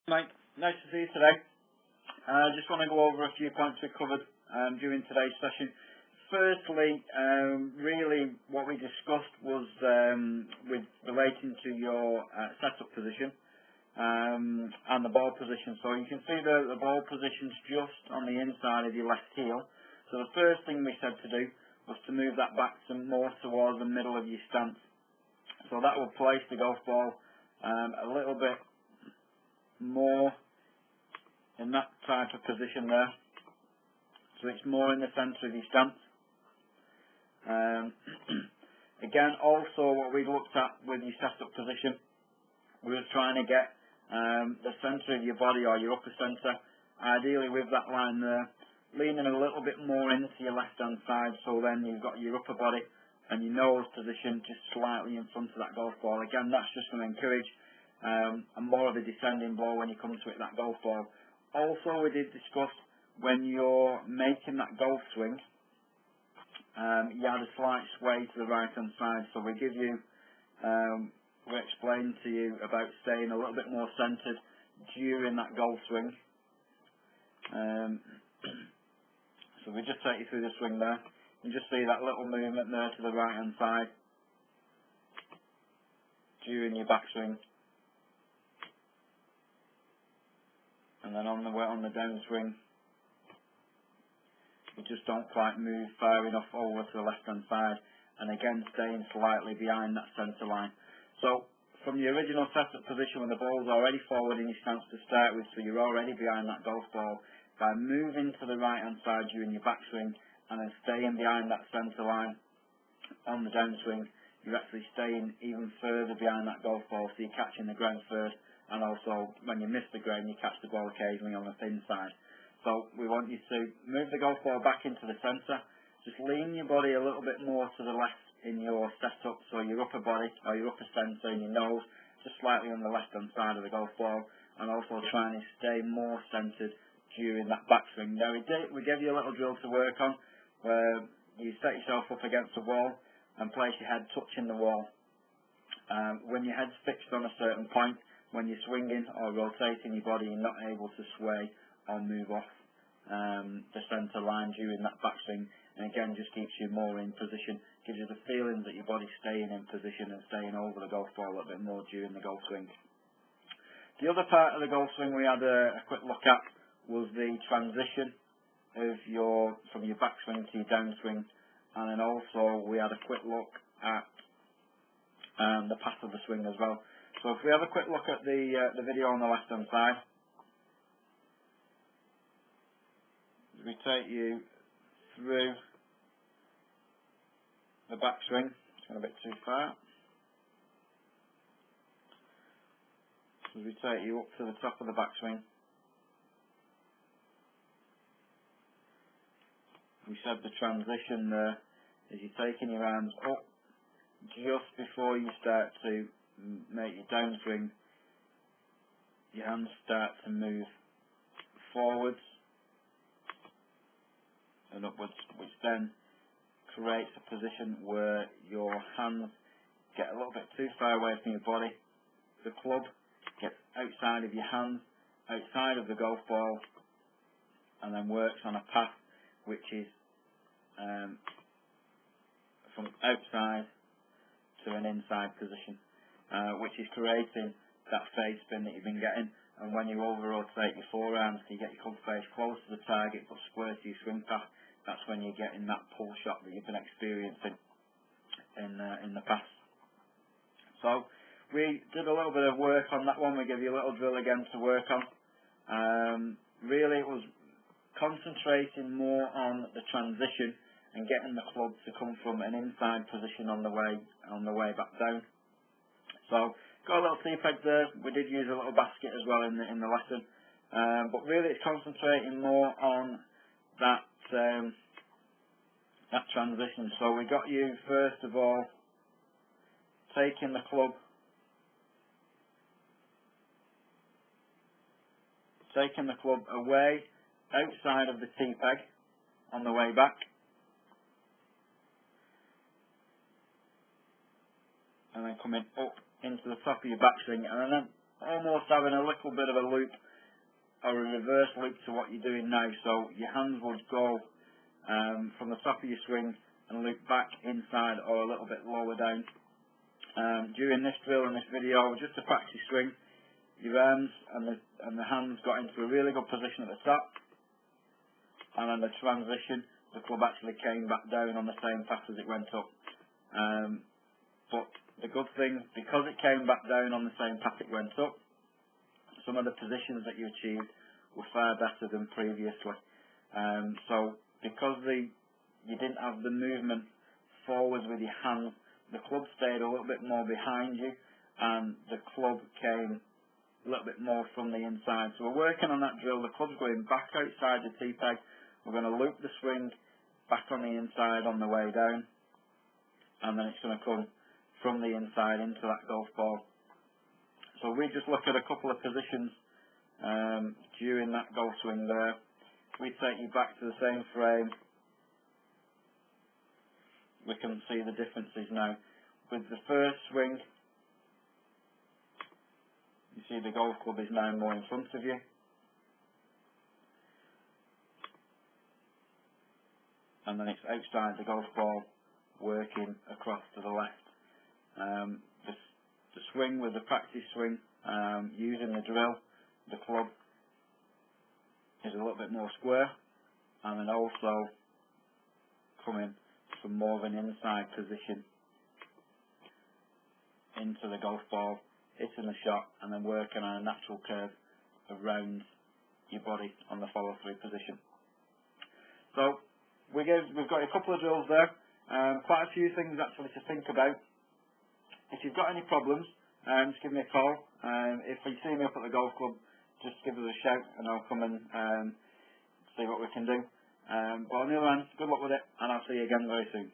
Mate, nice to see you today. I just want to go over a few points we covered during today's session. Firstly, really what we discussed was with relating to your setup position and the ball position. So you can see the ball position's just on the inside of your left heel. So the first thing we said to do was to move that back more towards the middle of your stance. So that will place the golf ball a little bit more in that type of position there, so it's more in the centre of your stance. Again, also what we looked at with your setup position, we were trying to get the centre of your body or your upper centre, ideally with that line there, leaning a little bit more into your left hand side, so then you've got your upper body and your nose position just slightly in front of that golf ball. Again, that's just going to encourage and more of a descending blow when you come to hit that golf ball. Also, we did discuss when you're making that golf swing, you had a slight sway to the right hand side. So we explained to you about staying a little bit more centred during that golf swing. So we just take you through the swing there. You just see that little movement there to the right hand side during your backswing. And then on the downswing, you just don't quite move far enough over to the left hand side, and again staying slightly behind that centre line. So from the original setup position when the ball's already forward in your stance to start with, so you're already behind that golf ball, by moving to the right hand side during your backswing and then staying behind that centre line on the downswing, you're actually staying even further behind that golf ball, so you're catching the ground first. And also, when you miss the grain, you catch the ball occasionally on the thin side. So we want you to move the golf ball back into the centre. Just lean your body a little bit more to the left in your setup, so your upper body or your upper centre and your nose just slightly on the left-hand side of the golf ball, and also trying to stay more centred during that backswing. Now we gave you a little drill to work on, where you set yourself up against the wall and place your head touching the wall. When your head's fixed on a certain point, when you're swinging or rotating your body, you're not able to sway or move off the centre line during that backswing, and again just keeps you more in position, gives you the feeling that your body's staying in position and staying over the golf ball a little bit more during the golf swing. The other part of the golf swing we had a quick look at was the transition of from your backswing to your downswing, and then also we had a quick look at the path of the swing as well. So if we have a quick look at the video on the left hand side, we take you through the backswing. It's gone a bit too far. So we take you up to the top of the backswing. We said the transition there is you're taking your arms up just before you start to make your downswing. Your hands start to move forwards and upwards, which then creates a position where your hands get a little bit too far away from your body. The club gets outside of your hands, outside of the golf ball, and then works on a path which is from outside to an inside position, which is creating that face spin that you've been getting. And when you over rotate your forearms, so you get your club face close to the target but square to your swing path, that's when you're getting that pull shot that you've been experiencing in the past. So we did a little bit of work on that one. We gave you a little drill again to work on. Really, it was concentrating more on the transition and getting the club to come from an inside position on the way back down. So got a little T-peg there. We did use a little basket as well in the lesson, but really it's concentrating more on that transition. So we got you first of all taking the club, away outside of the T-peg on the way back, and then coming up into the top of your backswing, and then almost having a little bit of a loop or a reverse loop to what you're doing now. So your hands would go from the top of your swing and loop back inside or a little bit lower down. During this drill and this video, just to practice swing, your arms and the hands got into a really good position at the top, and then the transition, the club actually came back down on the same path as it went up. But the good thing, because it came back down on the same path it went up, some of the positions that you achieved were far better than previously. So because you didn't have the movement forwards with your hands, the club stayed a little bit more behind you, and the club came a little bit more from the inside. So we're working on that drill. The club's going back outside the tee peg. We're going to loop the swing back on the inside on the way down, and then it's going to come from the inside into that golf ball. So we just look at a couple of positions during that golf swing there. We take you back to the same frame. We can see the differences now. With the first swing, you see the golf club is now more in front of you. And then it's outside the golf ball, working across to the left. The swing with the practice swing, using the drill, the club is a little bit more square, and then also coming from more of an inside position into the golf ball, hitting the shot, and then working on a natural curve around your body on the follow-through position. So we've got a couple of drills there, quite a few things actually to think about. If you've got any problems, just give me a call. If you see me up at the golf club, just give us a shout and I'll come and see what we can do. But on the other hand, good luck with it, and I'll see you again very soon.